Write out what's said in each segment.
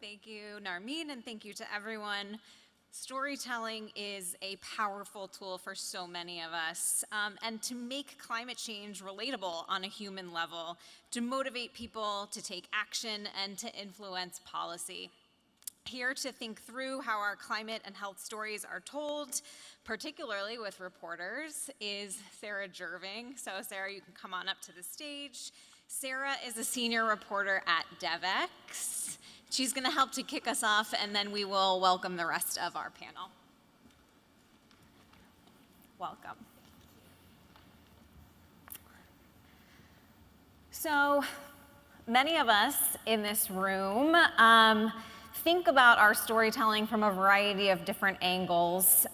Thank you, Narmeen, and thank you to everyone. Storytelling is a powerful tool for so many of us, and to make climate change relatable on a human level, to motivate people to take action and to influence policy. Here to think through how our climate and health stories are told, particularly with reporters, is Sara Jerving. So Sara, you can come on up to the stage. Sara is a senior reporter at Devex. She's going to help to kick us off, and then we will welcome the rest of our panel. Welcome. So many of us in this room think about our storytelling from a variety of different angles.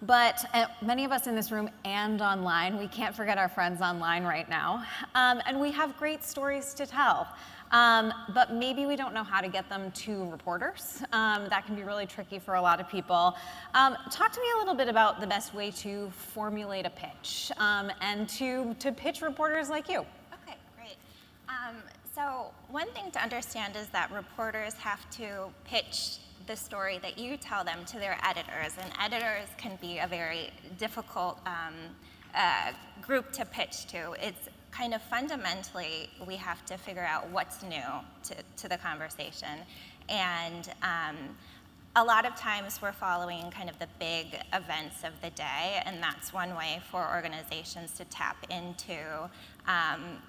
But many of us in this room and online, we can't forget our friends online right now. And we have great stories to tell. But maybe we don't know how to get them to reporters. That can be really tricky for a lot of people. Talk to me a little bit about the best way to formulate a pitch and to pitch reporters like you. Okay, great. So one thing to understand is that reporters have to pitch the story that you tell them to their editors, and editors can be a very difficult group to pitch to. It's kind of fundamentally, we have to figure out what's new to the conversation. And a lot of times we're following kind of the big events of the day, and that's one way for organizations to tap into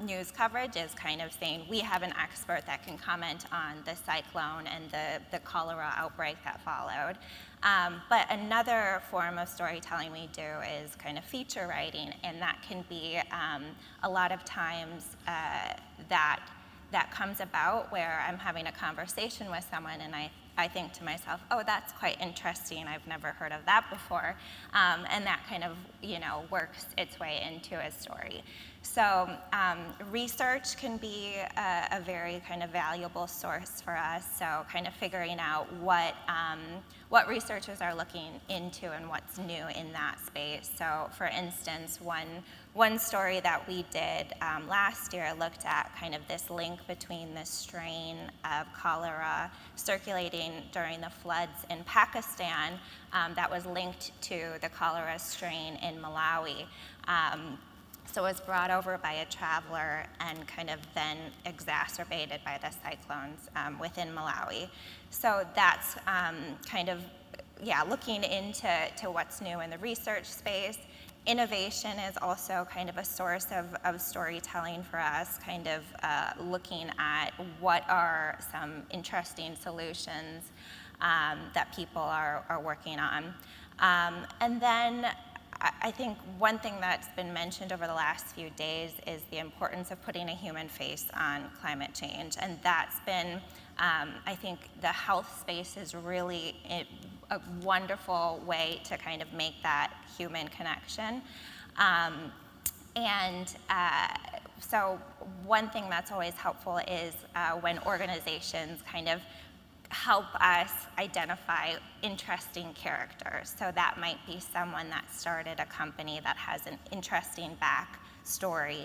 news coverage, is kind of saying, we have an expert that can comment on the cyclone and the cholera outbreak that followed. But another form of storytelling we do is kind of feature writing, and that can be a lot of times that comes about where I'm having a conversation with someone and I think to myself, oh, that's quite interesting, I've never heard of that before. And that kind of, works its way into a story. So research can be a very kind of valuable source for us. So kind of figuring out what researchers are looking into and what's new in that space. So for instance, one story that we did last year looked at kind of this link between the strain of cholera circulating during the floods in Pakistan that was linked to the cholera strain in Malawi. So it was brought over by a traveler and kind of then exacerbated by the cyclones within Malawi. So that's kind of, looking into what's new in the research space. Innovation is also kind of a source of storytelling for us, kind of looking at what are some interesting solutions that people are working on. And then I think one thing that's been mentioned over the last few days is the importance of putting a human face on climate change. And that's been, I think the health space is really a wonderful way to kind of make that human connection. So one thing that's always helpful is when organizations kind of help us identify interesting characters. So that might be someone that started a company that has an interesting backstory,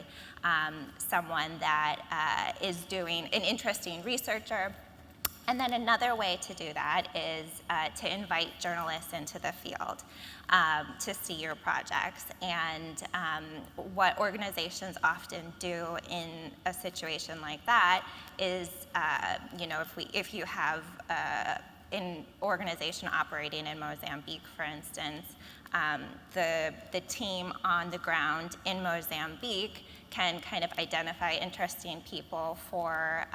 someone that is doing an interesting researcher. And then another way to do that is to invite journalists into the field to see your projects. And what organizations often do in a situation like that is, if you have an organization operating in Mozambique, for instance, the team on the ground in Mozambique can kind of identify interesting people for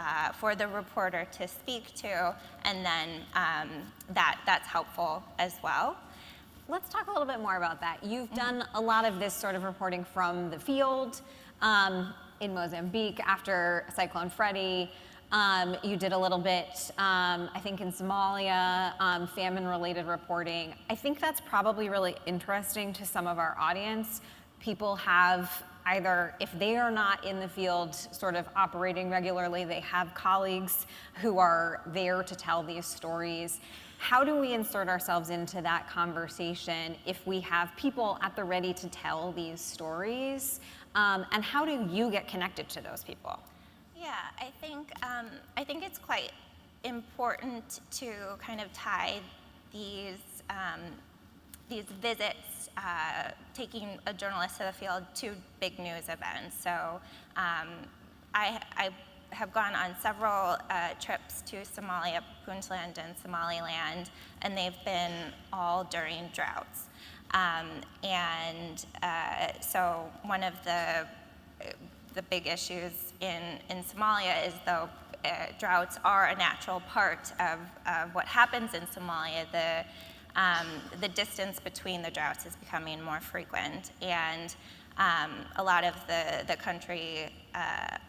the reporter to speak to, and then that's helpful as well. Let's talk a little bit more about that. You've done a lot of this sort of reporting from the field in Mozambique after Cyclone Freddy. You did a little bit, I think, in Somalia, famine-related reporting. I think that's probably really interesting to some of our audience. People have either, if they are not in the field sort of operating regularly, they have colleagues who are there to tell these stories. How do we insert ourselves into that conversation if we have people at the ready to tell these stories? And how do you get connected to those people? Yeah, I think it's quite important to kind of tie these visits, taking a journalist to the field, to big news events. So I have gone on several trips to Somalia, Puntland, and Somaliland, and they've been all during droughts. So one of the big issues in Somalia is, though droughts are a natural part of what happens in Somalia, the distance between the droughts is becoming more frequent, and a lot of the country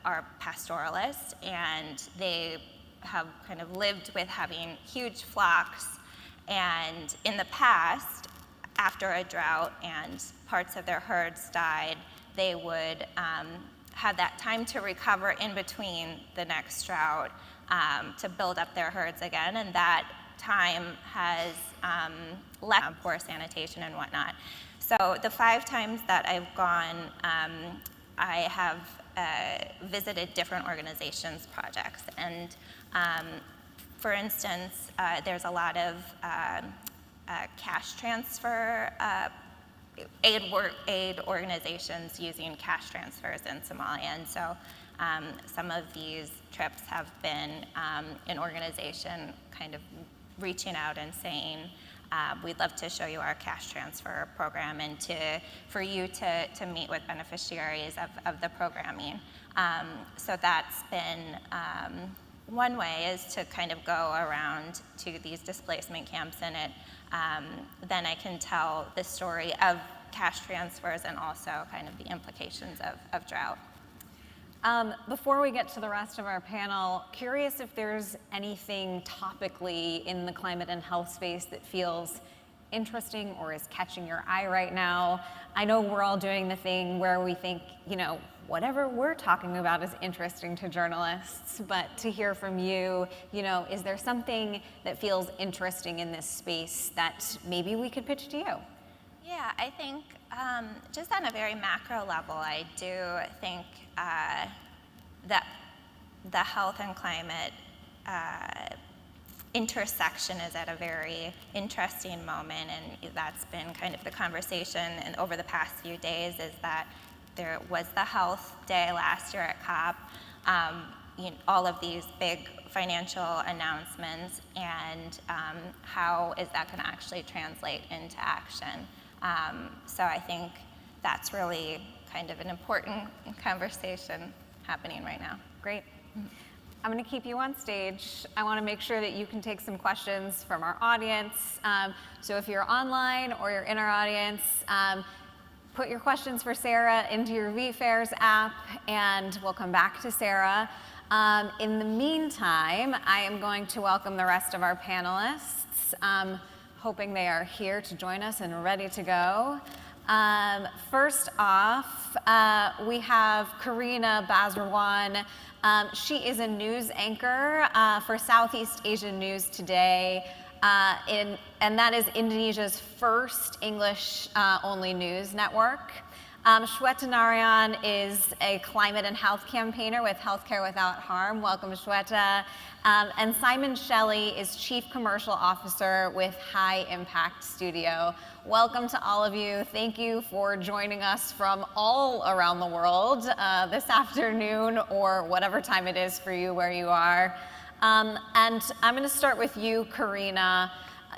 are pastoralists, and they have kind of lived with having huge flocks, and in the past, after a drought and parts of their herds died, they would have that time to recover in between the next drought to build up their herds again, and that time has left poor sanitation and whatnot. So the 5 times that I've gone, I have visited different organizations' projects, and for instance, there's a lot of cash transfer aid organizations using cash transfers in Somalia, and so some of these trips have been an organization kind of reaching out and saying, we'd love to show you our cash transfer program and for you to meet with beneficiaries of the programming. So that's been one way, is to kind of go around to these displacement camps, and then I can tell the story of cash transfers and also kind of the implications of drought. Before we get to the rest of our panel, curious if there's anything topically in the climate and health space that feels interesting or is catching your eye right now. I know we're all doing the thing where we think, whatever we're talking about is interesting to journalists, but to hear from you, is there something that feels interesting in this space that maybe we could pitch to you? Yeah, I think just on a very macro level, I do think that the health and climate intersection is at a very interesting moment, and that's been kind of the conversation and over the past few days, is that there was the health day last year at COP, all of these big financial announcements, and how is that going to actually translate into action? So I think that's really kind of an important conversation happening right now. Great. I'm going to keep you on stage. I want to make sure that you can take some questions from our audience. So if you're online or you're in our audience, put your questions for Sara into your VFairs app, and we'll come back to Sara. In the meantime, I am going to welcome the rest of our panelists, hoping they are here to join us and ready to go. First off, we have Karina Basrewan. She is a news anchor for Southeast Asian News Today, and that is Indonesia's first English-only news network. Shweta Narayan is a climate and health campaigner with Healthcare Without Harm. Welcome, Shweta. And Simon Shelley is Chief Commercial Officer with High Impact Studio. Welcome to all of you. Thank you for joining us from all around the world this afternoon, or whatever time it is for you where you are. And I'm going to start with you, Karina.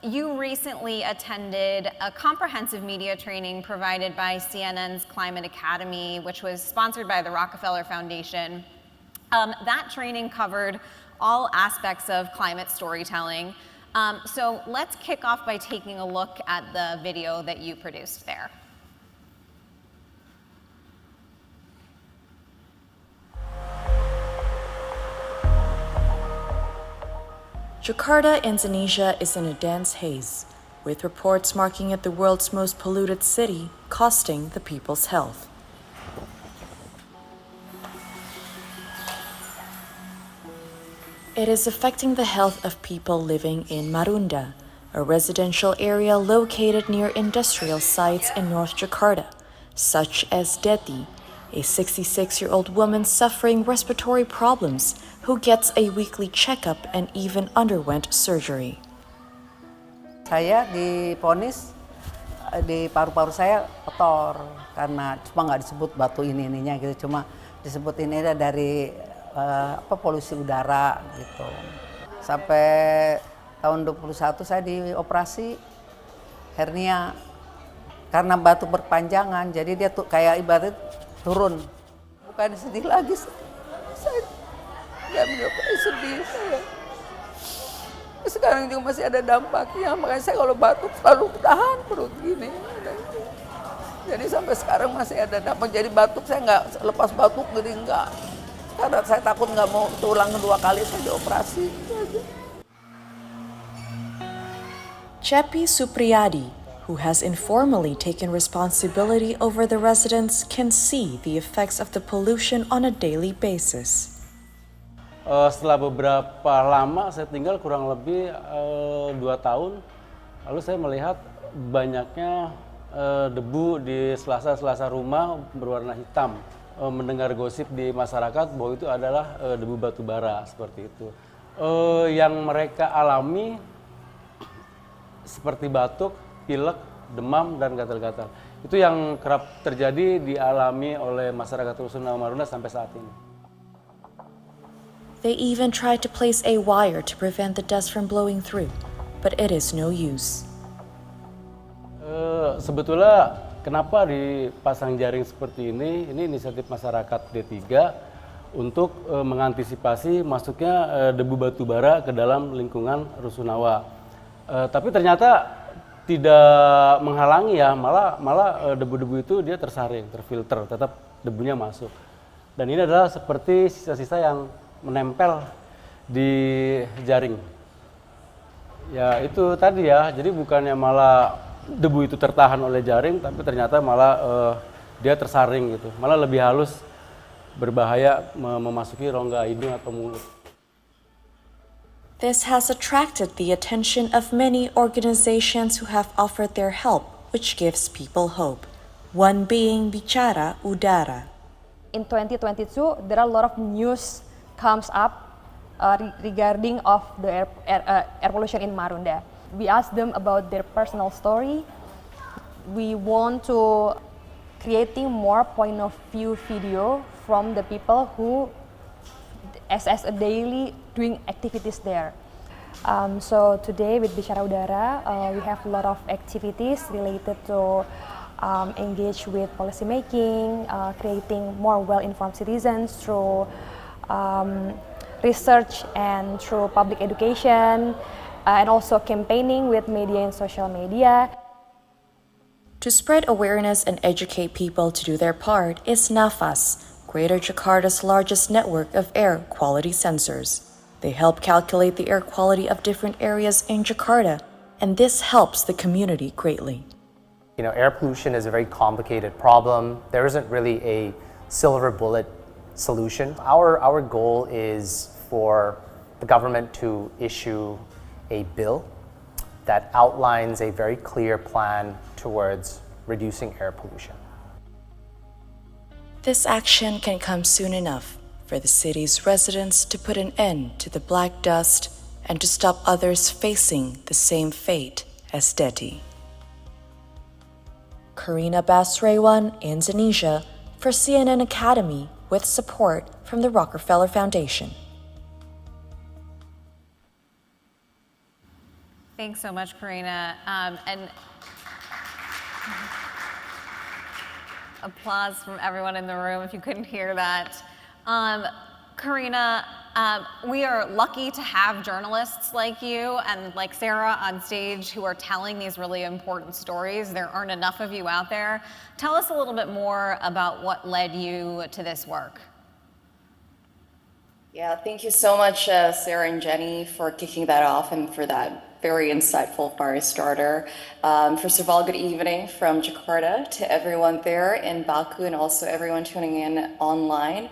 You recently attended a comprehensive media training provided by CNN's Climate Academy, which was sponsored by the Rockefeller Foundation. That training covered all aspects of climate storytelling. So let's kick off by taking a look at the video that you produced there. Jakarta, Indonesia is in a dense haze, with reports marking it the world's most polluted city, costing the people's health. It is affecting the health of people living in Marunda, a residential area located near industrial sites in North Jakarta, such as Deti, a 66-year-old woman suffering respiratory problems who gets a weekly checkup and even underwent surgery. Saya divonis di paru-paru saya kotor karena cuma nggak disebut batu ininya gitu, cuma disebut ini dari polusi udara gitu. Sampai tahun 21 saya dioperasi hernia karena batu berpanjangan, jadi dia tuh kayak ibarat turun. Bukan sedih lagi, saya nggak benar-benar sedih saya. Sekarang juga masih ada dampaknya, makanya saya kalau batuk selalu tahan perut gini. Jadi sampai sekarang masih ada dampak, jadi batuk saya nggak lepas batuk jadi nggak. Karena saya takut nggak mau tulang kedua kali saya dioperasi. Chepi Supriyadi, who has informally taken responsibility over the residents, can see the effects of the pollution on a daily basis. Setelah beberapa lama saya tinggal kurang lebih 2 tahun, lalu saya melihat banyaknya debu di sela-sela rumah berwarna hitam. Mendengar gosip di masyarakat bahwa itu adalah debu batu bara seperti itu. Yang mereka alami seperti batuk, pilek, demam, dan gatal-gatal. Itu yang kerap terjadi dialami oleh masyarakat Rusun Marunda sampai saat ini. They even tried to place a wire to prevent the dust from blowing through, but it is no use. Sebetulnya kenapa dipasang jaring seperti ini inisiatif masyarakat D3 untuk mengantisipasi masuknya debu batu bara ke dalam lingkungan Rusunawa. Tapi ternyata tidak menghalangi ya, malah debu-debu itu dia tersaring, terfilter, tetap debunya masuk. Dan ini adalah seperti sisa-sisa yang menempel di jaring. Ya itu tadi ya, jadi bukannya malah debu itu tertahan oleh jaring, tapi ternyata malah dia tersaring gitu. Malah lebih halus, berbahaya memasuki rongga hidung atau mulut. This has attracted the attention of many organizations who have offered their help, which gives people hope. One being Bicara Udara. In 2022, there are a lot of news comes up regarding of the air pollution in Marunda. We asked them about their personal story. We want to creating more point of view video from the people who as a daily doing activities there. So today with Bicara Udara, we have a lot of activities related to engage with policy making, creating more well-informed citizens through research and through public education, and also campaigning with media and social media. To spread awareness and educate people to do their part is NAFAS, Greater Jakarta's largest network of air quality sensors. They help calculate the air quality of different areas in Jakarta, and this helps the community greatly. You know, air pollution is a very complicated problem. There isn't really a silver bullet solution. Our goal is for the government to issue a bill that outlines a very clear plan towards reducing air pollution. This action can come soon enough for the city's residents to put an end to the black dust and to stop others facing the same fate as Deti. Karina Basrewan, Indonesia, for CNN Academy with support from the Rockefeller Foundation. Thanks so much, Karina. And applause from everyone in the room if you couldn't hear that. Karina, we are lucky to have journalists like you and like Sara on stage who are telling these really important stories. There aren't enough of you out there. Tell us a little bit more about what led you to this work. Yeah, thank you so much, Sara and Jennie, for kicking that off and for that very insightful fire starter. First of all, good evening from Jakarta to everyone there in Baku and also everyone tuning in online.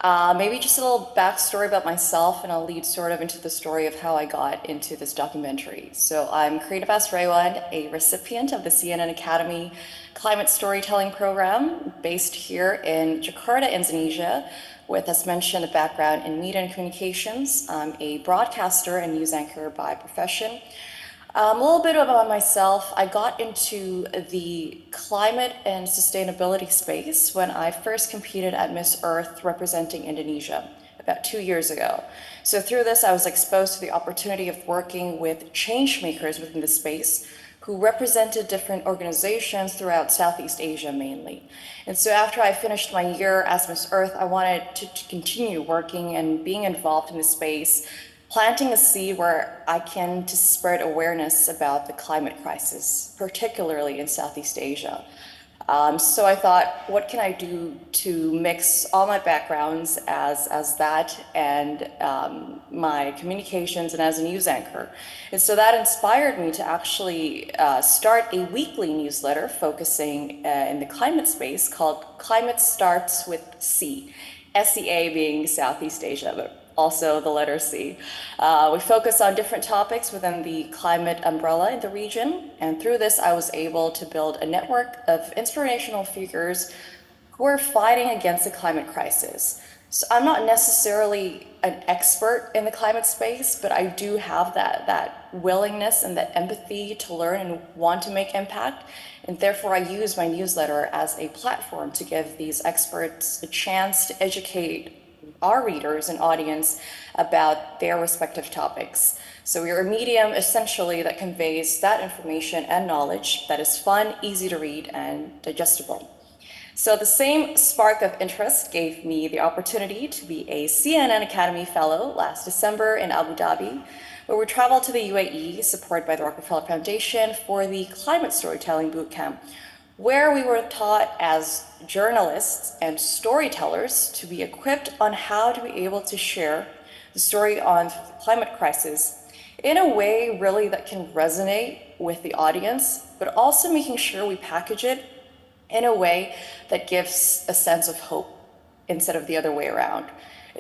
Maybe just a little backstory about myself, and I'll lead sort of into the story of how I got into this documentary. So I'm Karina Basrewan, a recipient of the CNN Academy Climate Storytelling Program based here in Jakarta, Indonesia, with, as mentioned, a background in media and communications. I'm a broadcaster and news anchor by profession. A little bit about myself. I got into the climate and sustainability space when I first competed at Miss Earth representing Indonesia about 2 years ago. So through this, I was exposed to the opportunity of working with change makers within the space who represented different organizations throughout Southeast Asia mainly. And so after I finished my year as Miss Earth, I wanted to continue working and being involved in the space, planting a seed where I can to spread awareness about the climate crisis, particularly in Southeast Asia. So I thought, what can I do to mix all my backgrounds as that and my communications and as a news anchor? And so that inspired me to actually start a weekly newsletter focusing in the climate space called Climate Starts with C, SEA being Southeast Asia, but also the letter C. We focus on different topics within the climate umbrella in the region, and through this I was able to build a network of inspirational figures who are fighting against the climate crisis. So I'm not necessarily an expert in the climate space, but I do have that willingness and that empathy to learn and want to make impact, and therefore I use my newsletter as a platform to give these experts a chance to educate our readers and audience about their respective topics. So we are a medium essentially that conveys that information and knowledge that is fun, easy to read, and digestible. So the same spark of interest gave me the opportunity to be a CNN Academy Fellow last December in Abu Dhabi, where we traveled to the UAE, supported by the Rockefeller Foundation, for the Climate Storytelling Bootcamp, where we were taught as journalists and storytellers to be equipped on how to be able to share the story on the climate crisis in a way really that can resonate with the audience, but also making sure we package it in a way that gives a sense of hope instead of the other way around.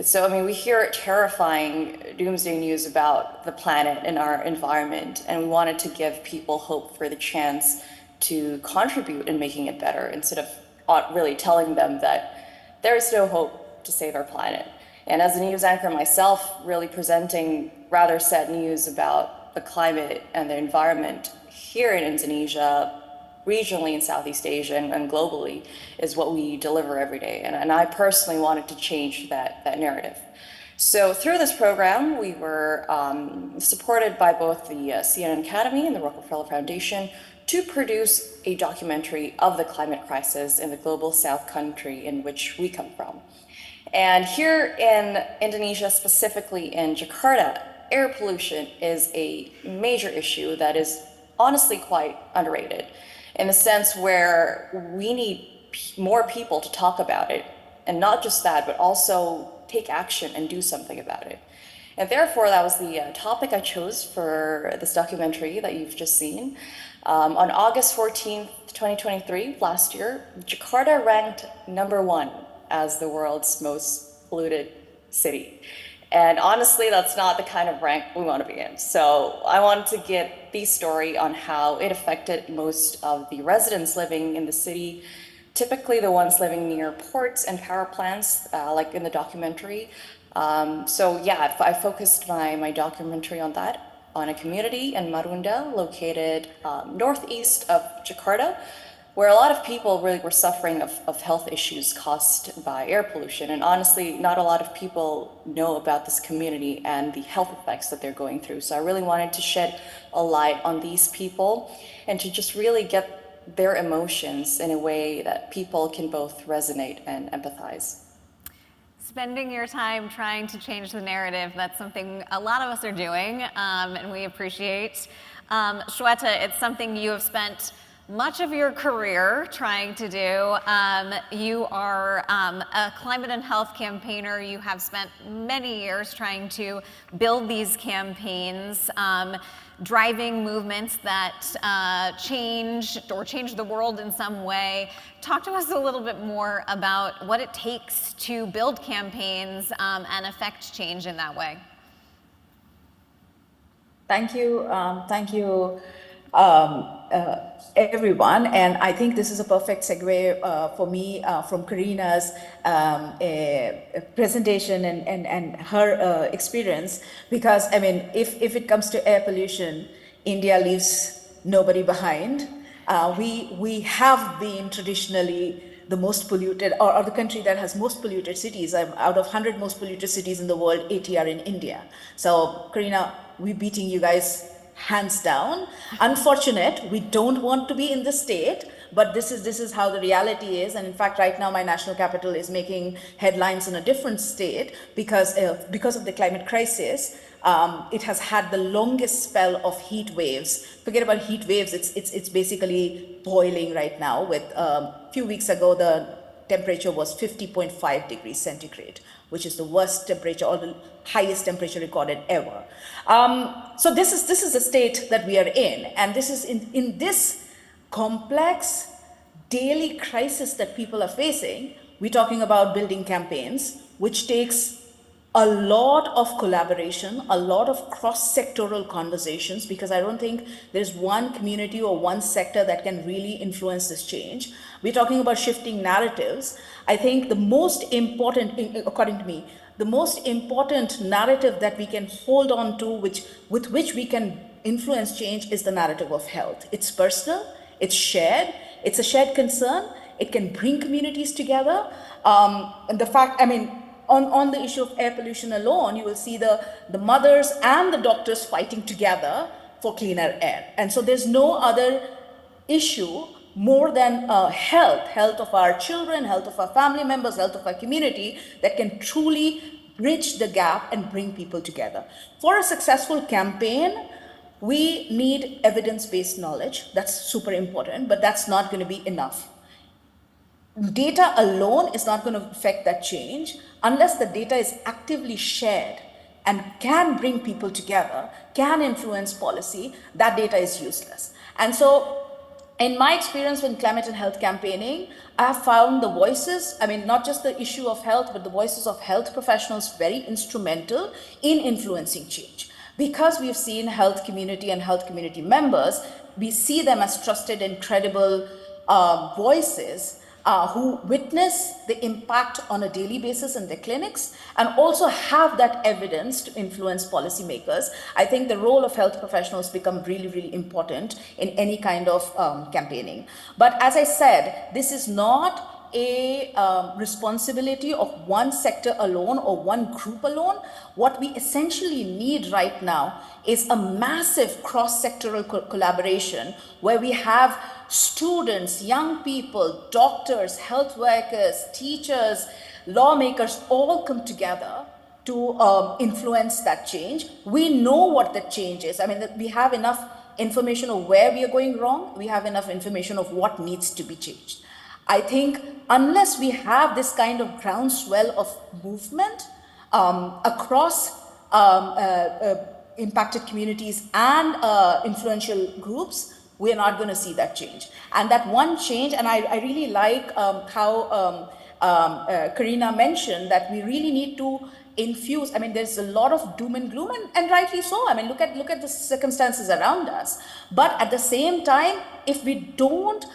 So, I mean, we hear terrifying doomsday news about the planet and our environment, and we wanted to give people hope for the chance to contribute in making it better instead of really telling them that there is no hope to save our planet. And as a news anchor myself, really presenting rather sad news about the climate and the environment here in Indonesia, regionally in Southeast Asia and globally is what we deliver every day. And I personally wanted to change that narrative. So through this program, we were supported by both the CNN Academy and the Rockefeller Foundation to produce a documentary of the climate crisis in the global south country in which we come from. And here in Indonesia, specifically in Jakarta, air pollution is a major issue that is honestly quite underrated, in the sense where we need more people to talk about it, and not just that, but also take action and do something about it. And therefore, that was the topic I chose for this documentary that you've just seen. On August 14th, 2023, last year, Jakarta ranked #1 as the world's most polluted city. And honestly, that's not the kind of rank we want to be in. So I wanted to get the story on how it affected most of the residents living in the city, typically the ones living near ports and power plants, like in the documentary. So yeah, I focused my documentary on that, on a community in Marunda, located northeast of Jakarta, where a lot of people really were suffering of health issues caused by air pollution. And honestly, not a lot of people know about this community and the health effects that they're going through. So I really wanted to shed a light on these people and to just really get their emotions in a way that people can both resonate and empathize. Spending your time trying to change the narrative, that's something a lot of us are doing, and we appreciate. Shweta, it's something you have spent much of your career trying to do. You are a climate and health campaigner. You have spent many years trying to build these campaigns, driving movements that change the world in some way. Talk to us a little bit more about what it takes to build campaigns and affect change in that way. Thank you, everyone. And I think this is a perfect segue for me from Karina's presentation and her experience, because I mean, if it comes to air pollution, India leaves nobody behind. We have been traditionally the most polluted, or the country that has most polluted cities. Out of 100 most polluted cities in the world, 80 are in India. So, Karina, we're beating you guys hands down. Unfortunate, we don't want to be in this state, but this is how the reality is. And in fact, right now, my national capital is making headlines in a different state because of the climate crisis. It has had the longest spell of heat waves. Forget about heat waves, it's basically boiling right now. With a few weeks ago, the temperature was 50.5 degrees centigrade, which is the worst temperature or the highest temperature recorded ever. So this is the state that we are in, and this is in this complex daily crisis that people are facing. We're talking about building campaigns, which takes a lot of collaboration, a lot of cross-sectoral conversations, because I don't think there's one community or one sector that can really influence this change. We're talking about shifting narratives. I think the most important, according to me, the most important narrative that we can hold on to, with which we can influence change, is the narrative of health. It's personal, it's shared, it's a shared concern, it can bring communities together. And the fact, I mean, on the issue of air pollution alone, you will see the mothers and the doctors fighting together for cleaner air. And so there's no other issue more than health of our children, health of our family members, health of our community, that can truly bridge the gap and bring people together. For a successful campaign, we need evidence-based knowledge. That's super important, but that's not going to be enough. Data alone is not going to affect that change unless the data is actively shared and can bring people together, can influence policy. That data is useless. And so, in my experience with climate and health campaigning, I have found the voices, I mean, not just the issue of health, but the voices of health professionals very instrumental in influencing change. Because we've seen health community and health community members, we see them as trusted and credible voices who witness the impact on a daily basis in their clinics and also have that evidence to influence policymakers. I think the role of health professionals become really, really important in any kind of campaigning. But as I said, this is not a responsibility of one sector alone or one group alone. What we essentially need right now is a massive cross-sectoral collaboration where we have students, young people, doctors, health workers, teachers, lawmakers all come together to influence that change. We know what the change is. I mean, we have enough information of where we are going wrong. We have enough information of what needs to be changed. I think unless we have this kind of groundswell of movement across impacted communities and influential groups, we are not going to see that change. And that one change, and I really like how Karina mentioned that we really need to infuse. I mean, there's a lot of doom and gloom, and rightly so. I mean, look at the circumstances around us. But at the same time, if we don't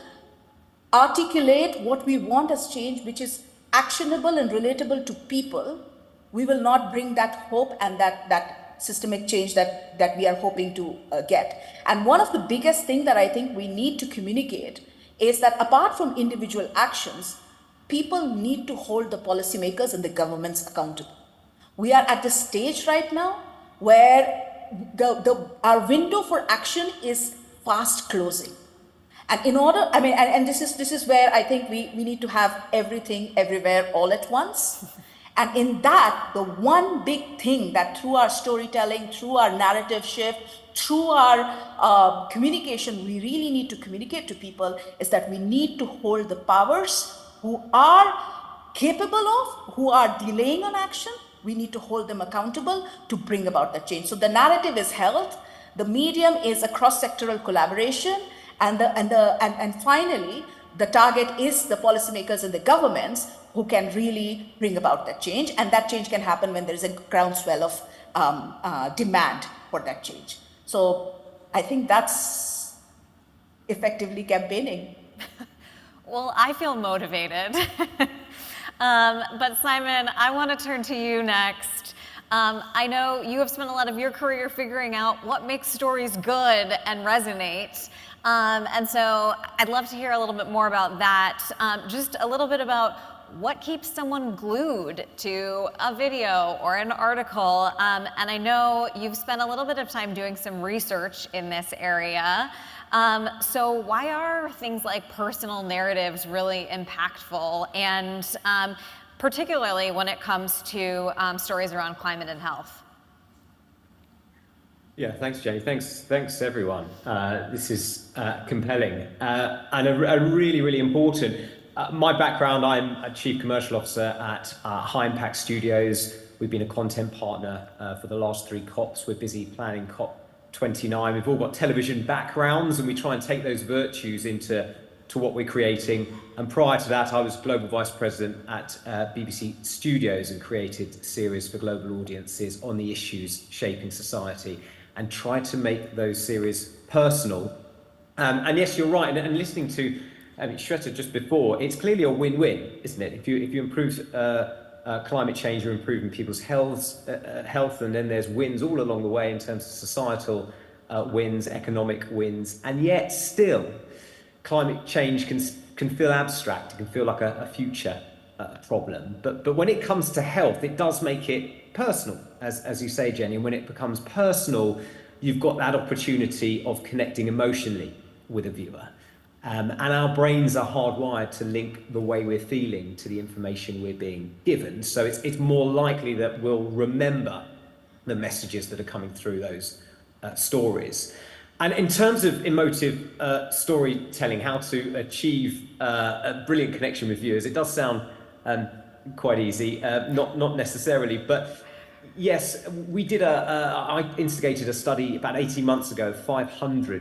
articulate what we want as change, which is actionable and relatable to people, we will not bring that hope and that systemic change that we are hoping to get. And one of the biggest things that I think we need to communicate is that apart from individual actions, people need to hold the policymakers and the governments accountable. We are at the stage right now where our window for action is fast closing. And in order, I mean, and this is where I think we need to have everything, everywhere, all at once. And in that, the one big thing that through our storytelling, through our narrative shift, through our communication, we really need to communicate to people is that we need to hold the powers who are capable of, who are delaying on action. We need to hold them accountable to bring about that change. So the narrative is health, the medium is a cross-sectoral collaboration, and finally, the target is the policymakers and the governments who can really bring about that change, and that change can happen when there is a groundswell of demand for that change. So I think that's effectively campaigning. Well, I feel motivated. But Simon, I want to turn to you next. I know you have spent a lot of your career figuring out what makes stories good and resonate. And so I'd love to hear a little bit more about that. Just a little bit about what keeps someone glued to a video or an article. And I know you've spent a little bit of time doing some research in this area. So why are things like personal narratives really impactful, and particularly when it comes to stories around climate and health? Yeah, thanks, Jennie. Thanks everyone. This is compelling and a really, really important. My background, I'm a Chief Commercial Officer at High Impact Studios. We've been a content partner for the last 3 COPs. We're busy planning COP 29. We've all got television backgrounds, and we try and take those virtues into what we're creating. And prior to that, I was Global Vice President at BBC Studios and created series for global audiences on the issues shaping society and tried to make those series personal. And yes, you're right. And listening to Shweta just before, it's clearly a win-win, isn't it? If you improve climate change, you're improving people's health, and then there's wins all along the way in terms of societal wins, economic wins, and yet still, climate change can feel abstract. It can feel like a future problem. But when it comes to health, it does make it personal, as you say, Jennie. And when it becomes personal, you've got that opportunity of connecting emotionally with a viewer. And our brains are hardwired to link the way we're feeling to the information we're being given. So it's more likely that we'll remember the messages that are coming through those stories. And in terms of emotive storytelling, how to achieve a brilliant connection with viewers, it does sound quite easy, not necessarily, but yes, I instigated a study about 18 months ago,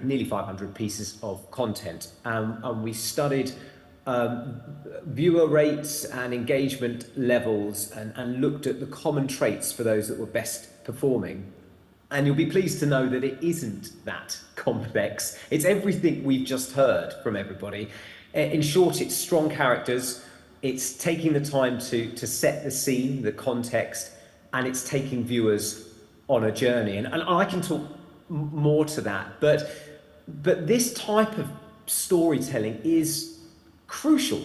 nearly 500 pieces of content, and we studied viewer rates and engagement levels and looked at the common traits for those that were best performing. And you'll be pleased to know that it isn't that complex. It's everything we've just heard from everybody. In short, it's strong characters, it's taking the time to set the scene, the context, and it's taking viewers on a journey. And I can talk more to that, but this type of storytelling is crucial.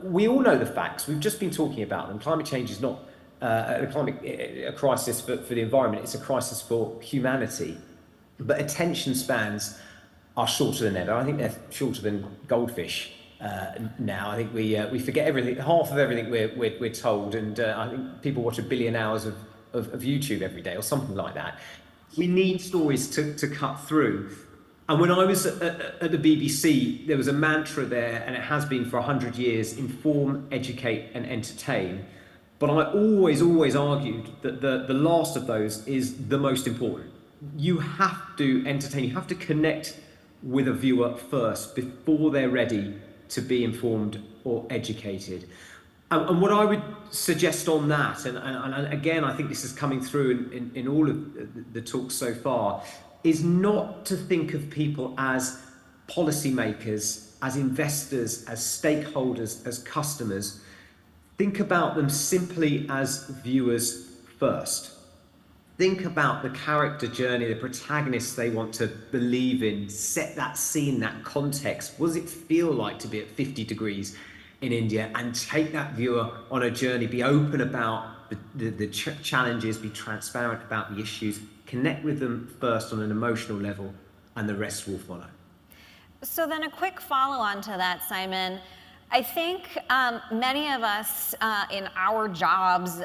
We all know the facts. We've just been talking about them. Climate change is not a crisis for the environment. It's a crisis for humanity. But attention spans are shorter than ever. I think they're shorter than goldfish now. I think we forget everything, half of everything we're told, and I think people watch 1 billion hours of YouTube every day or something like that. We need stories to cut through. And when I was at the BBC, there was a mantra there, and it has been for 100 years: inform, educate, and entertain. But I always argued that the last of those is the most important. You have to entertain, you have to connect with a viewer first before they're ready to be informed or educated. And what I would suggest on that, and again, I think this is coming through in all of the talks so far, is not to think of people as policymakers, as investors, as stakeholders, as customers. Think about them simply as viewers first. Think about the character journey, the protagonists they want to believe in, set that scene, that context. What does it feel like to be at 50 degrees in India? And take that viewer on a journey, be open about the challenges, be transparent about the issues, connect with them first on an emotional level, and the rest will follow. So then a quick follow-on to that, Simon. I think many of us in our jobs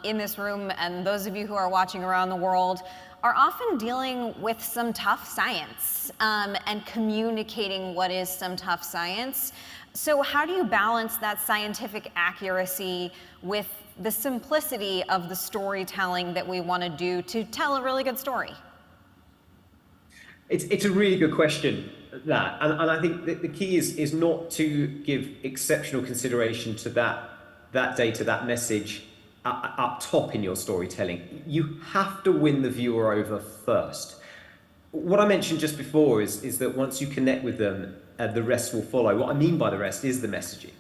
in this room, and those of you who are watching around the world, are often dealing with some tough science and communicating what is some tough science. So how do you balance that scientific accuracy with the simplicity of the storytelling that we want to do to tell a really good story? It's a really good question, that. And I think that the key is not to give exceptional consideration to that data, that message up top in your storytelling. You have to win the viewer over first. What I mentioned just before is that once you connect with them, the rest will follow. What I mean by the rest is the messaging.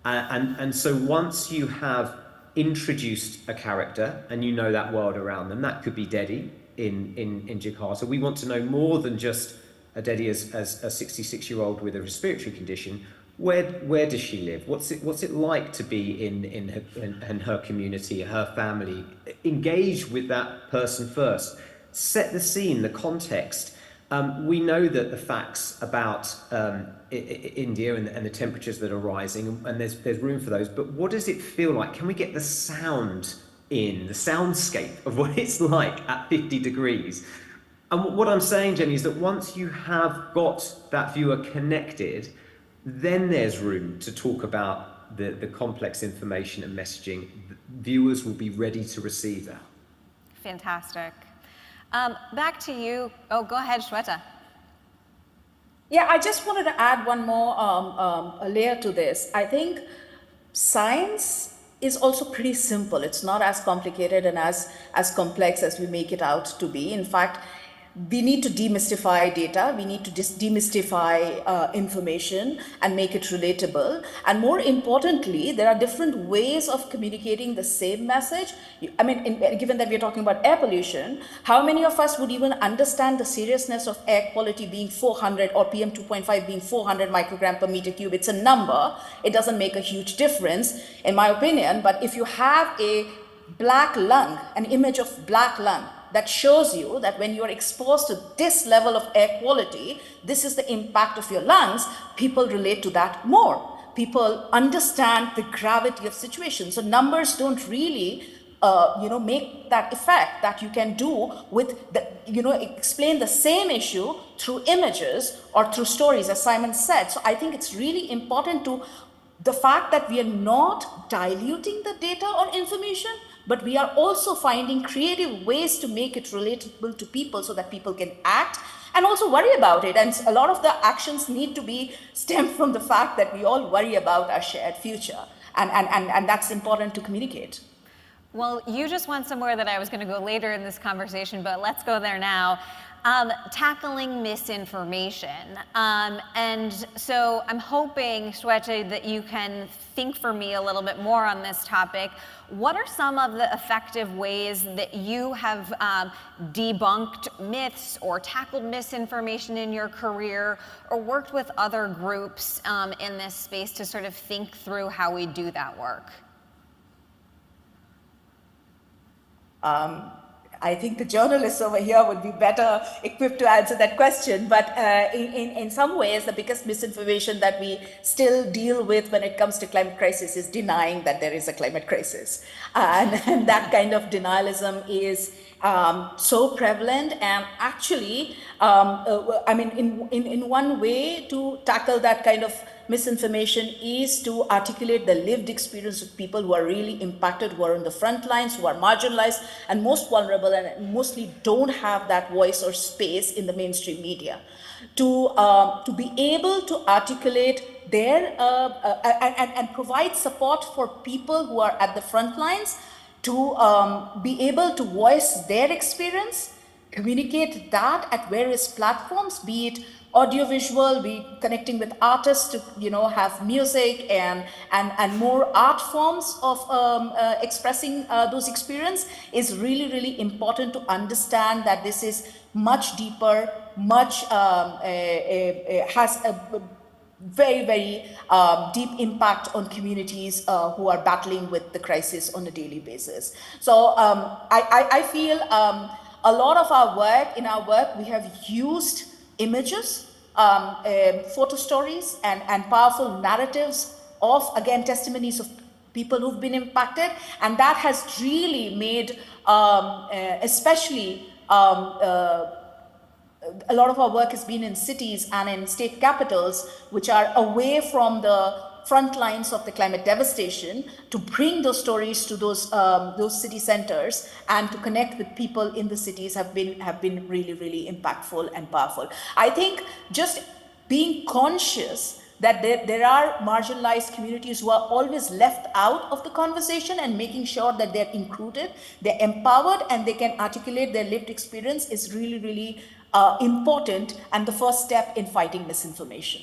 And so once you have introduced a character and you know that world around them, that could be Dedi in Jakarta. We want to know more than just a Dedi as a 66-year-old with a respiratory condition. Where does she live? What's it like to be in her community, her family? Engage with that person first. Set the scene, the context. We know that the facts about India and the temperatures that are rising, and there's room for those, but what does it feel like? Can we get the sound in, the soundscape of what it's like at 50 degrees? And what I'm saying, Jennie, is that once you have got that viewer connected, then there's room to talk about the complex information and messaging. Viewers will be ready to receive that. Fantastic. Back to you. Oh, go ahead, Shweta. Yeah, I just wanted to add one more layer to this. I think science is also pretty simple. It's not as complicated and as complex as we make it out to be. In fact, we need to demystify data. We need to just demystify information and make it relatable. And more importantly, there are different ways of communicating the same message. I mean, given that we're talking about air pollution, how many of us would even understand the seriousness of air quality being 400 or PM 2.5 being 400 microgram per meter cube? It's a number. It doesn't make a huge difference, in my opinion. But if you have a black lung, an image of black lung, that shows you that when you are exposed to this level of air quality, this is the impact of your lungs, people relate to that more. People understand the gravity of situations. So numbers don't really, make that effect that you can do with explain the same issue through images or through stories, as Simon said. So I think it's really important to the fact that we are not diluting the data or information, but we are also finding creative ways to make it relatable to people so that people can act and also worry about it. And a lot of the actions need to be stemmed from the fact that we all worry about our shared future. And that's important to communicate. Well, you just went somewhere that I was going to go later in this conversation, but let's go there now. Tackling misinformation. And so I'm hoping, Shweta, that you can think for me a little bit more on this topic. What are some of the effective ways that you have debunked myths or tackled misinformation in your career, or worked with other groups in this space to sort of think through how we do that work? I think the journalists over here would be better equipped to answer that question. But in some ways, the biggest misinformation that we still deal with when it comes to climate crisis is denying that there is a climate crisis. And that kind of denialism is so prevalent. And actually, in one way to tackle that kind of misinformation is to articulate the lived experience of people who are really impacted, who are on the front lines, who are marginalized and most vulnerable, and mostly don't have that voice or space in the mainstream media. To be able to articulate their and provide support for people who are at the front lines, to be able to voice their experience, communicate that at various platforms, be it audiovisual, be connecting with artists to have music and more art forms of expressing those experiences, is really, really important to understand that this is much deeper, much has a very, very deep impact on communities who are battling with the crisis on a daily basis. So I feel a lot of our work, we have used images, photo stories and powerful narratives of, again, testimonies of people who've been impacted, and that has really made, especially a lot of our work has been in cities and in state capitals, which are away from the front lines of the climate devastation, to bring those stories to those city centers and to connect with people in the cities have been really, really impactful and powerful. I think just being conscious that there are marginalized communities who are always left out of the conversation, and making sure that they're included, they're empowered, and they can articulate their lived experience is really, really important, and the first step in fighting misinformation.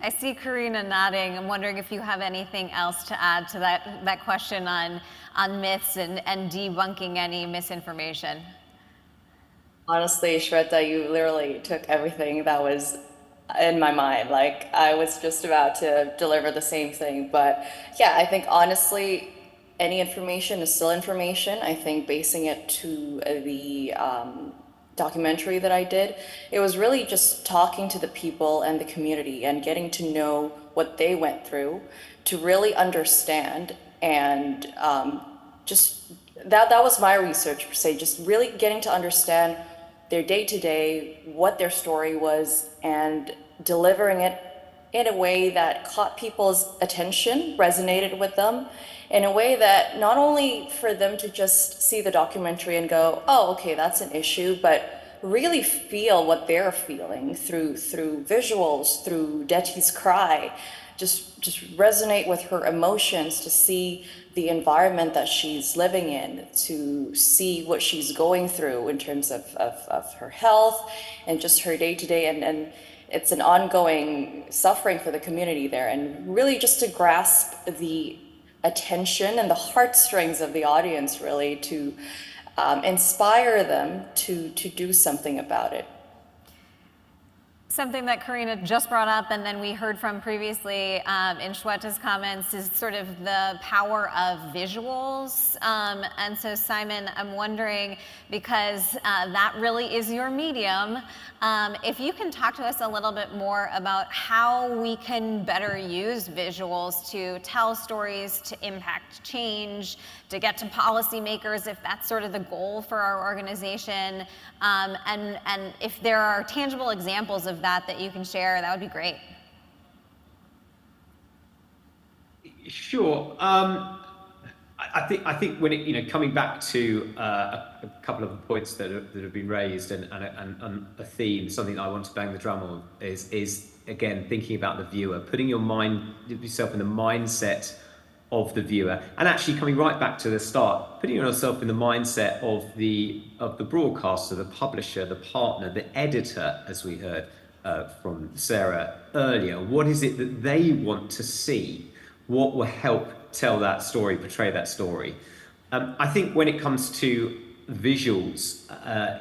I see Karina nodding. I'm wondering if you have anything else to add to that question on myths and debunking any misinformation. Honestly, Shweta, you literally took everything that was in my mind. Like, I was just about to deliver the same thing. But yeah, I think honestly, any information is still information. I think basing it to the documentary that I did, it was really just talking to the people and the community and getting to know what they went through, to really understand, and just that was my research per se, just really getting to understand their day-to-day, what their story was, and delivering it in a way that caught people's attention, resonated with them, in a way that not only for them to just see the documentary and go, oh, okay, that's an issue, but really feel what they're feeling through visuals, through Deti's cry, just resonate with her emotions, to see the environment that she's living in, to see what she's going through in terms of her health and just her day-to-day, and it's an ongoing suffering for the community there, and really just to grasp the attention and the heartstrings of the audience, really to inspire them to do something about it. Something that Karina just brought up, and then we heard from previously in Shweta's comments, is sort of the power of visuals. And so, Simon, I'm wondering, because that really is your medium, if you can talk to us a little bit more about how we can better use visuals to tell stories, to impact change, to get to policymakers, if that's sort of the goal for our organization, and if there are tangible examples of that you can share, that would be great. Sure. I think when it, coming back to a couple of the points that have been raised, and a theme, something that I want to bang the drum on is again thinking about the viewer, putting yourself in the mindset of the viewer, and actually coming right back to the start, putting yourself in the mindset of the broadcaster, the publisher, the partner, the editor, as we heard from Sara earlier. What is it that they want to see? What will help tell that story, portray that story? I think when it comes to visuals,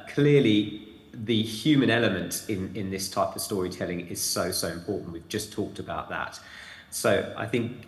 clearly the human element in this type of storytelling is so important. We've just talked about that. So I think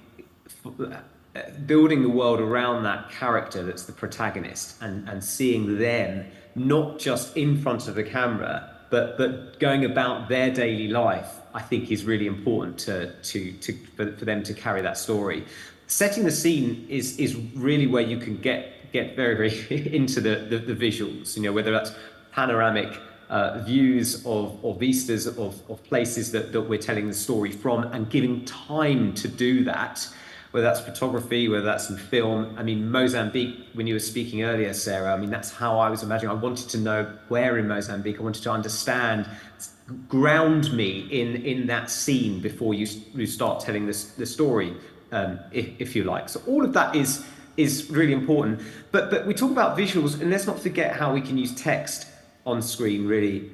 building the world around that character that's the protagonist, and seeing them not just in front of the camera, but going about their daily life, I think is really important for them to carry that story. Setting the scene is really where you can get very, very into the visuals, whether that's panoramic views of vistas of places that we're telling the story from, and giving time to do that, whether that's photography, whether that's in film. I mean, Mozambique, when you were speaking earlier, Sara, I mean, that's how I was imagining. I wanted to know where in Mozambique. I wanted to understand, ground me in that scene before you start telling the story, if you like. So all of that is really important. But we talk about visuals, and let's not forget how we can use text on screen really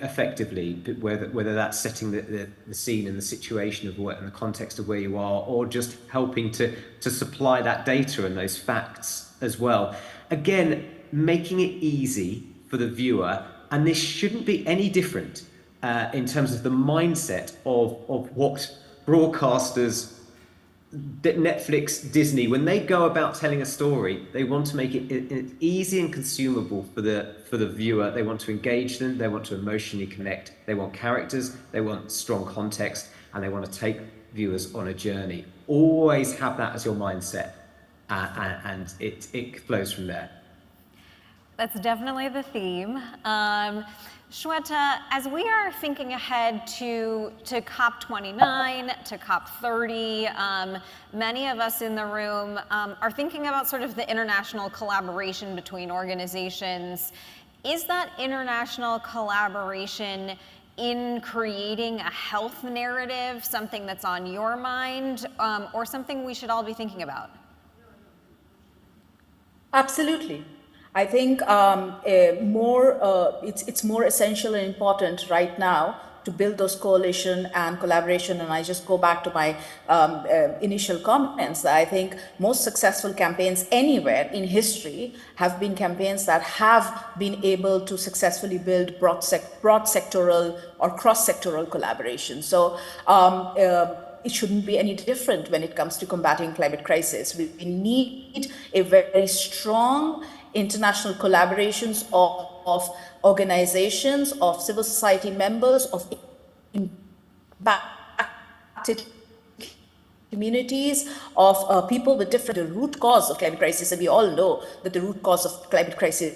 effectively, whether that's setting the scene and the situation of what and the context of where you are, or just helping to supply that data and those facts as well. Again, making it easy for the viewer, and this shouldn't be any different in terms of the mindset of what broadcasters, Netflix, Disney, when they go about telling a story, they want to make it easy and consumable for the viewer. They want to engage them, they want to emotionally connect, they want characters, they want strong context, and they want to take viewers on a journey. Always have that as your mindset, and it flows from there. That's definitely the theme. Shweta, as we are thinking ahead to COP29, to COP30, many of us in the room are thinking about sort of the international collaboration between organizations. Is that international collaboration in creating a health narrative something that's on your mind, or something we should all be thinking about? Absolutely. I think it's more essential and important right now to build those coalition and collaboration. And I just go back to my initial comments that I think most successful campaigns anywhere in history have been campaigns that have been able to successfully build broad sectoral or cross-sectoral collaboration. So it shouldn't be any different when it comes to combating climate crisis. We need a very strong international collaborations of organizations, of civil society members, of impacted communities, of people with different, the root cause of climate crisis, and we all know that the root cause of climate crisis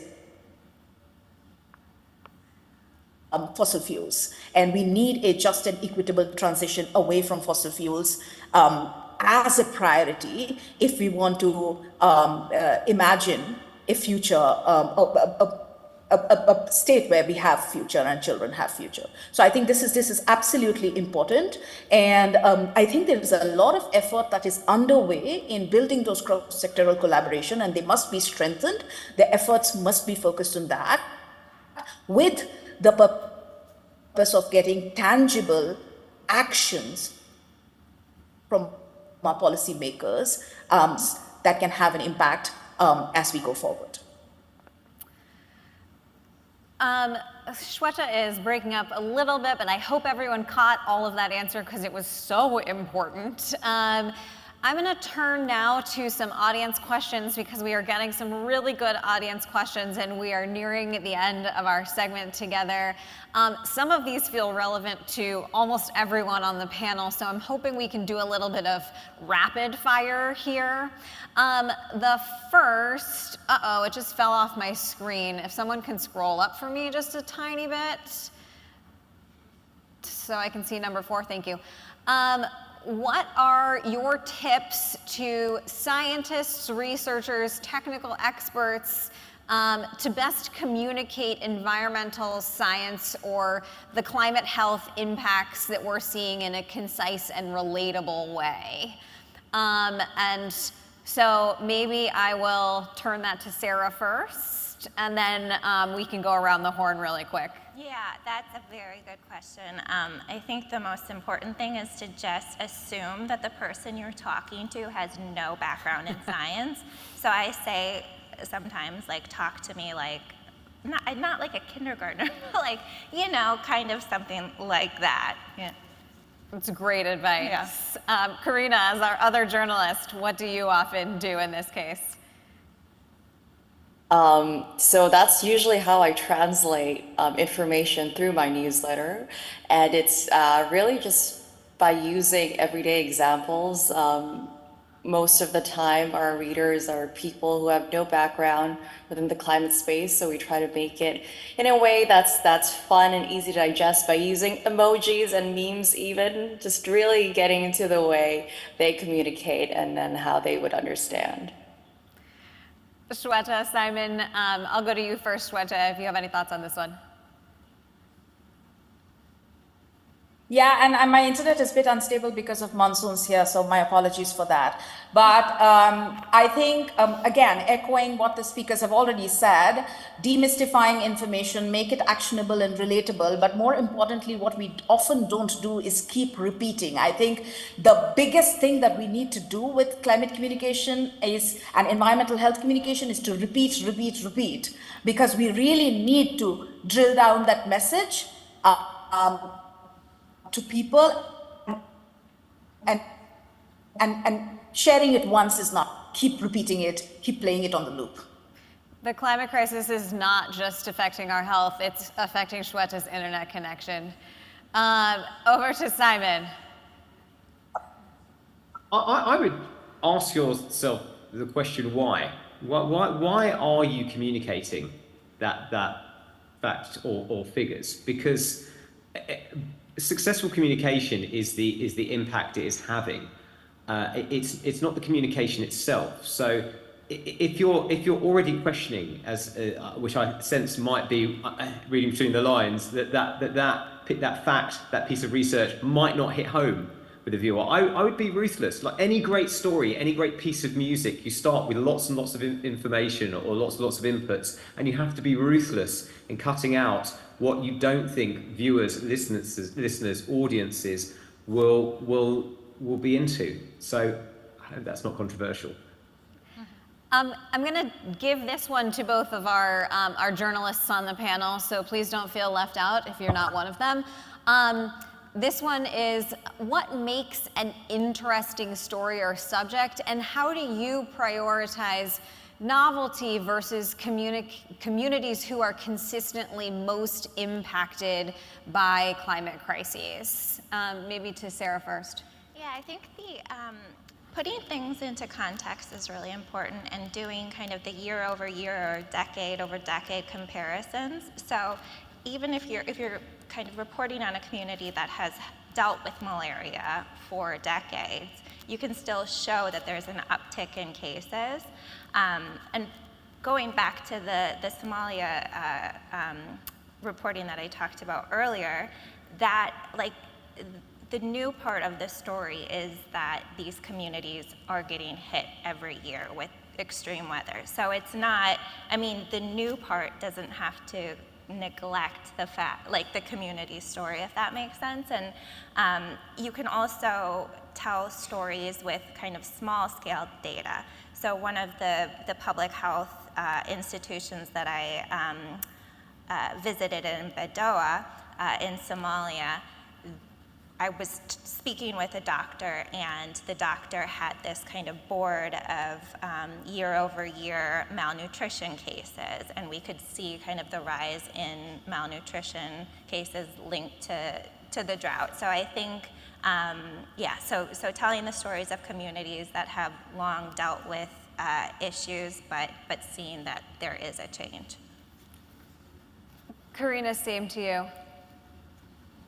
fossil fuels, and we need a just and equitable transition away from fossil fuels as a priority if we want to imagine a future, a state where we have future and children have future. So I think this is absolutely important, and I think there is a lot of effort that is underway in building those cross-sectoral collaboration, and they must be strengthened. The efforts must be focused on that, with the purpose of getting tangible actions from our policymakers that can have an impact as we go forward. Shweta is breaking up a little bit, but I hope everyone caught all of that answer because it was so important. I'm going to turn now to some audience questions because we are getting some really good audience questions and we are nearing the end of our segment together. Some of these feel relevant to almost everyone on the panel, so I'm hoping we can do a little bit of rapid fire here. The first, it just fell off my screen. If someone can scroll up for me just a tiny bit so I can see number 4, thank you. What are your tips to scientists, researchers, technical experts to best communicate environmental science or the climate health impacts that we're seeing in a concise and relatable way? And so maybe I will turn that to Sara first, and then we can go around the horn really quick. Yeah, that's a very good question. I think the most important thing is to just assume that the person you're talking to has no background in science. So I say sometimes, like, talk to me like, not like a kindergartner, but like, you know, kind of something like that. Yeah. That's great advice. Yeah. Karina, as our other journalist, what do you often do in this case? So that's usually how I translate information through my newsletter, and it's really just by using everyday examples. Most of the time, our readers are people who have no background within the climate space, so we try to make it in a way that's fun and easy to digest by using emojis and memes even, just really getting into the way they communicate and then how they would understand. Shweta, Simon, I'll go to you first, Shweta, if you have any thoughts on this one. Yeah, and my internet is a bit unstable because of monsoons here, so my apologies for that. But I think, again, echoing what the speakers have already said, demystifying information, make it actionable and relatable, but more importantly, what we often don't do is keep repeating. I think the biggest thing that we need to do with climate communication is, and environmental health communication, is to repeat, because we really need to drill down that message to people, and sharing it once is not. Keep repeating it, keep playing it on the loop. The climate crisis is not just affecting our health, it's affecting Shweta's internet connection. Over to Simon. I would ask yourself the question why. Why are you communicating that fact or figures? Because successful communication is the impact it is having. It's not the communication itself. So if you're already questioning, as which I sense might be reading between the lines, that fact, that piece of research might not hit home with the viewer, I would be ruthless. Like any great story, any great piece of music, you start with lots and lots of information or lots and lots of inputs, and you have to be ruthless in cutting out what you don't think viewers, listeners, audiences will be into. So I hope that's not controversial. I'm going to give this one to both of our journalists on the panel, so please don't feel left out if you're not one of them. This one is, what makes an interesting story or subject, and how do you prioritize novelty versus communities who are consistently most impacted by climate crises? Maybe to Sara first. Yeah, I think putting things into context is really important, and doing kind of the year over year or decade over decade comparisons. So even if you're kind of reporting on a community that has dealt with malaria for decades, you can still show that there's an uptick in cases. And going back to the Somalia reporting that I talked about earlier, that the new part of the story is that these communities are getting hit every year with extreme weather. So it's not, I mean, the new part doesn't have to neglect the fact, the community story, if that makes sense. And you can also tell stories with kind of small scale data. So one of the public health institutions that I visited in Bedoa in Somalia, I was speaking with a doctor, and the doctor had this kind of board of year over year malnutrition cases, and we could see kind of the rise in malnutrition cases linked to the drought. So I think, so telling the stories of communities that have long dealt with issues, but seeing that there is a change. Karina, same to you.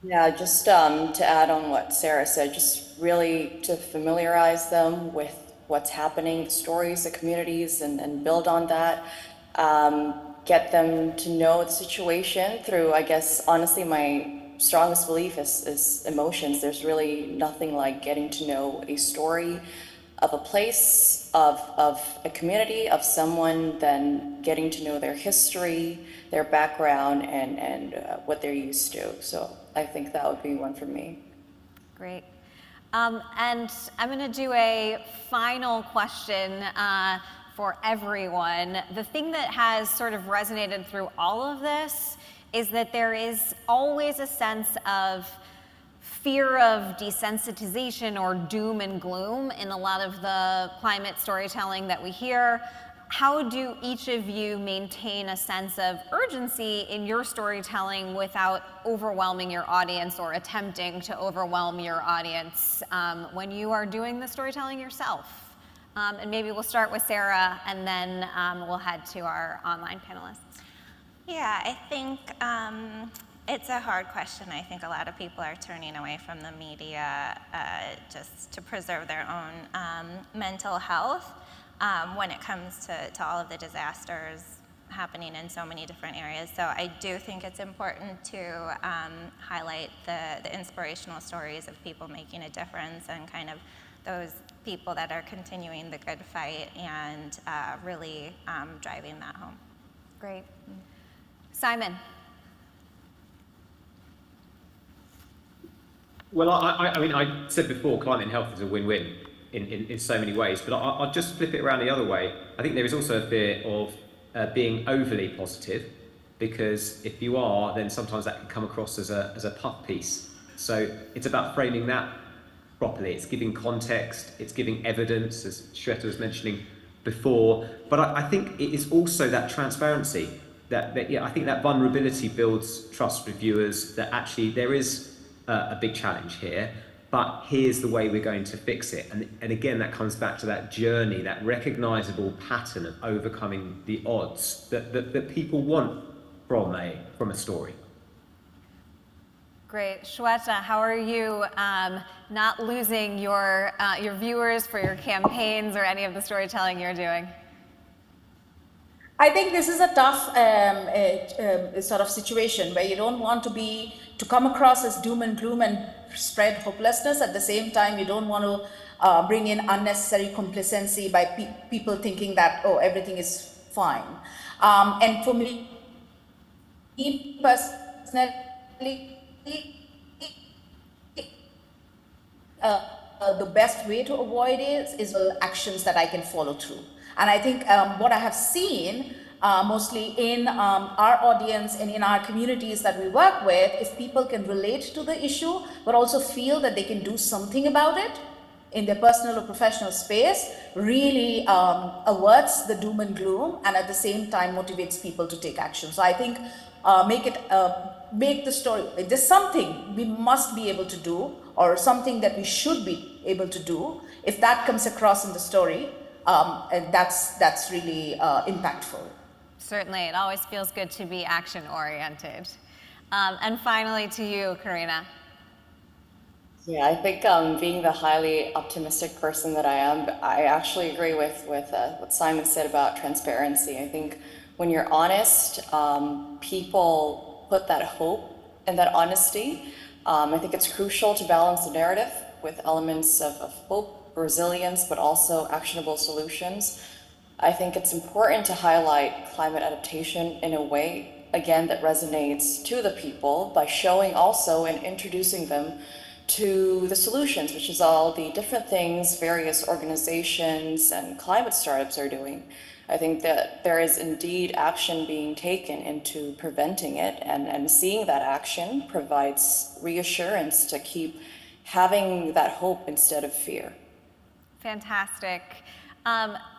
Yeah, just to add on what Sara said, just really to familiarize them with what's happening, the stories, the communities, and build on that. Get them to know the situation through, I guess, honestly, my strongest belief is emotions. There's really nothing like getting to know a story of a place, of a community, of someone, then getting to know their history, their background, and what they're used to. So I think that would be one for me. Great. And I'm going to do a final question for everyone. The thing that has sort of resonated through all of this is that there is always a sense of fear of desensitization or doom and gloom in a lot of the climate storytelling that we hear. How do each of you maintain a sense of urgency in your storytelling without overwhelming your audience or attempting to overwhelm your audience when you are doing the storytelling yourself? And maybe we'll start with Sara, and then we'll head to our online panelists. Yeah, I think it's a hard question. I think a lot of people are turning away from the media just to preserve their own mental health when it comes to all of the disasters happening in so many different areas. So I do think it's important to highlight the inspirational stories of people making a difference, and kind of those people that are continuing the good fight and really driving that home. Great. Simon. Well, I mean, I said before, climate and health is a win-win in so many ways, but I'll just flip it around the other way. I think there is also a fear of being overly positive, because if you are, then sometimes that can come across as a puff piece. So it's about framing that properly. It's giving context, it's giving evidence, as Shweta was mentioning before, but I think it is also that transparency, that I think that vulnerability builds trust with viewers, that actually there is a big challenge here, but here's the way we're going to fix it. And again, that comes back to that journey, that recognizable pattern of overcoming the odds that people want from a story. Great. Shweta, how are you not losing your viewers for your campaigns or any of the storytelling you're doing? I think this is a tough sort of situation where you don't want to come across as doom and gloom and spread hopelessness. At the same time, you don't want to bring in unnecessary complacency by people thinking that, oh, everything is fine. And for me personally, the best way to avoid is actions that I can follow through. And I think what I have seen mostly in our audience and in our communities that we work with is people can relate to the issue, but also feel that they can do something about it in their personal or professional space, really averts the doom and gloom, and at the same time motivates people to take action. So I think make the story, if there's something we must be able to do, or something that we should be able to do, if that comes across in the story, and that's really impactful. Certainly, it always feels good to be action-oriented. And finally to you, Karina. Yeah, I think being the highly optimistic person that I am, I actually agree with what Simon said about transparency. I think when you're honest, people put that hope and that honesty. I think it's crucial to balance the narrative with elements of hope, resilience, but also actionable solutions. I think it's important to highlight climate adaptation in a way, again, that resonates to the people by showing also and introducing them to the solutions, which is all the different things various organizations and climate startups are doing. I think that there is indeed action being taken into preventing it, and seeing that action provides reassurance to keep having that hope instead of fear. Fantastic.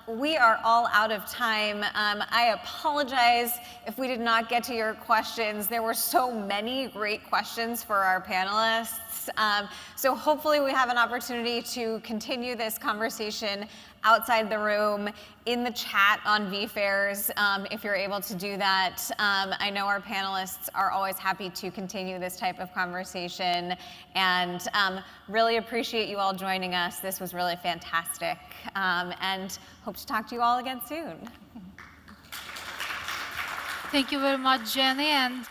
We are all out of time. I apologize if we did not get to your questions. There were so many great questions for our panelists. So hopefully we have an opportunity to continue this conversation outside the room, in the chat on VFairs, if you're able to do that. I know our panelists are always happy to continue this type of conversation, and really appreciate you all joining us. This was really fantastic, and hope to talk to you all again soon. Thank you very much, Jennie and